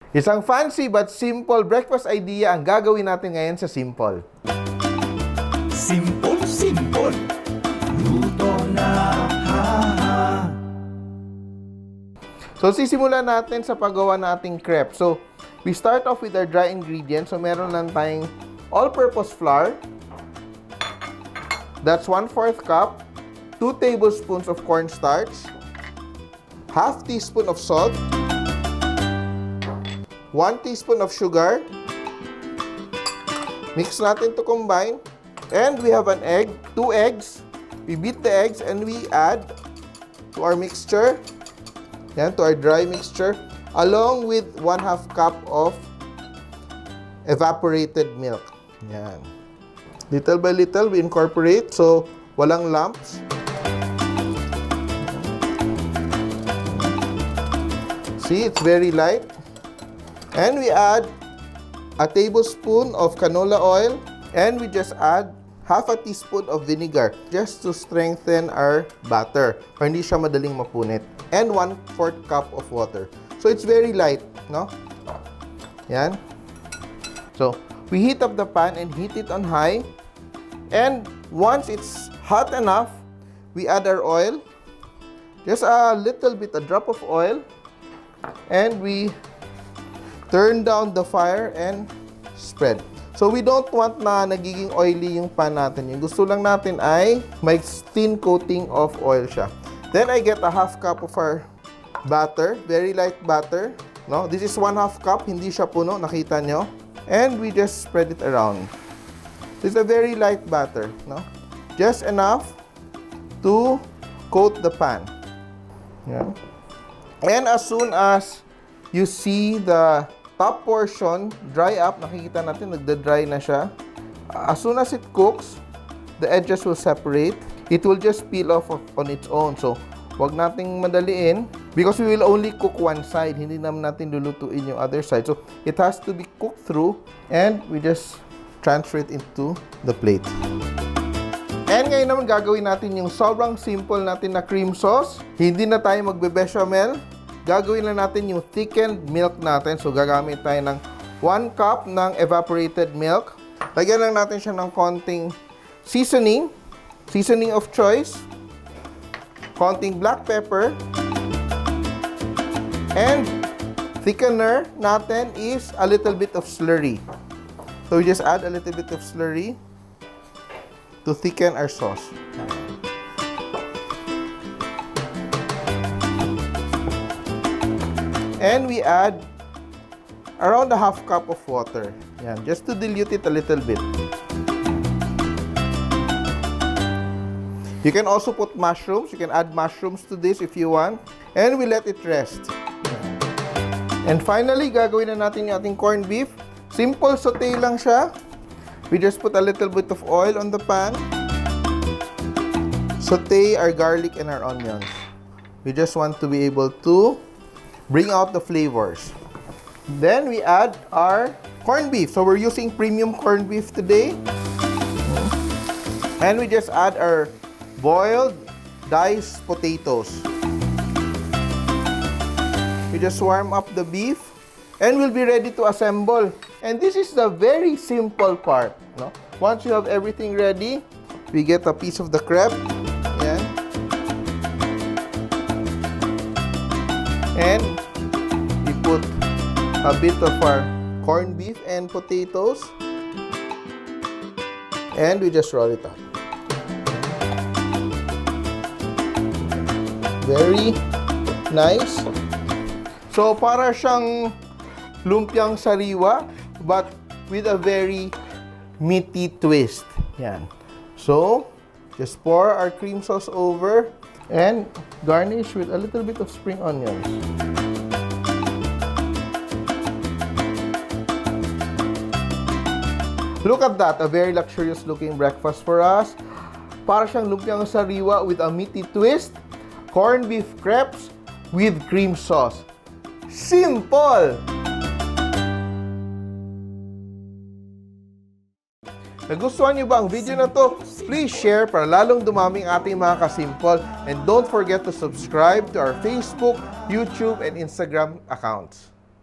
Isang fancy but simple breakfast idea ang gagawin natin ngayon sa Simpol. Simpol, luto na, ha. So, sisimulan natin sa paggawa nating crepe. So, we start off with our dry ingredients. So, meron lang tayong all-purpose flour. That's 1/4 cup. 2 tablespoons of cornstarch. Half teaspoon of salt. 1 teaspoon of sugar. Mix natin to combine. And we have an egg, 2 eggs. We beat the eggs and we add to our mixture, yan, to our dry mixture, along with 1/2 cup of evaporated milk. Yan. Little by little, we incorporate so walang lumps. See, it's very light. And we add a tablespoon of canola oil, and we just add half a teaspoon of vinegar just to strengthen our batter para hindi siya madaling mapunit. And 1/4 cup of water. So it's very light, no? Yan. So, we heat up the pan and heat it on high. And once it's hot enough, we add our oil. Just a little bit, a drop of oil. And we turn down the fire and spread. So, we don't want na nagiging oily yung pan natin. Yung gusto lang natin ay may thin coating of oil siya. Then, I get a half cup of our batter. Very light batter. No? This is 1/2 cup. Hindi siya puno. Nakita nyo? And we just spread it around. This is a very light batter. No? Just enough to coat the pan. Yeah. And as soon as you see the top portion dry up, nakikita natin nagda-dry na siya. As soon as it cooks, the edges will separate. It will just peel off on its own. So, wag nating madaliin because we will only cook one side. Hindi naman natin lulutuin yung other side. So, it has to be cooked through and we just transfer it into the plate. And ngayon naman gagawin natin yung sobrang simple natin na cream sauce. Hindi na tayo magbe-bechamel. Gagawin na natin yung thickened milk natin. So, gagamit tayo ng 1 cup ng evaporated milk. Lagyan lang natin siya ng konting seasoning. Seasoning of choice. Konting black pepper. And thickener natin is a little bit of slurry. So, we just add a little bit of slurry to thicken our sauce. And we add around a half cup of water. Yan, just to dilute it a little bit. You can also put mushrooms. You can add mushrooms to this if you want. And we let it rest. And finally, gagawin na natin yung ating corned beef. Simple saute lang siya. We just put a little bit of oil on the pan. Saute our garlic and our onions. We just want to be able to bring out the flavors. Then we add our corned beef. So we're using premium corned beef today. And we just add our boiled diced potatoes. We just warm up the beef and we'll be ready to assemble. And this is the very simple part. No? Once you have everything ready, we get a piece of the crepe. Yan. And we put a bit of our corned beef and potatoes. And we just roll it up. Very nice. So, para siyang lumpiang sariwa, but with a very meaty twist. Yan. So, just pour our cream sauce over and garnish with a little bit of spring onions. Look at that, a very luxurious looking breakfast for us. Para siyang lumpiang sariwa with a meaty twist. Corned beef crepes with cream sauce. Simple! Nagustuhan niyo ba ang video na to? Please share para lalong dumaming ating mga kasimpol. And don't forget to subscribe to our Facebook, YouTube, and Instagram accounts.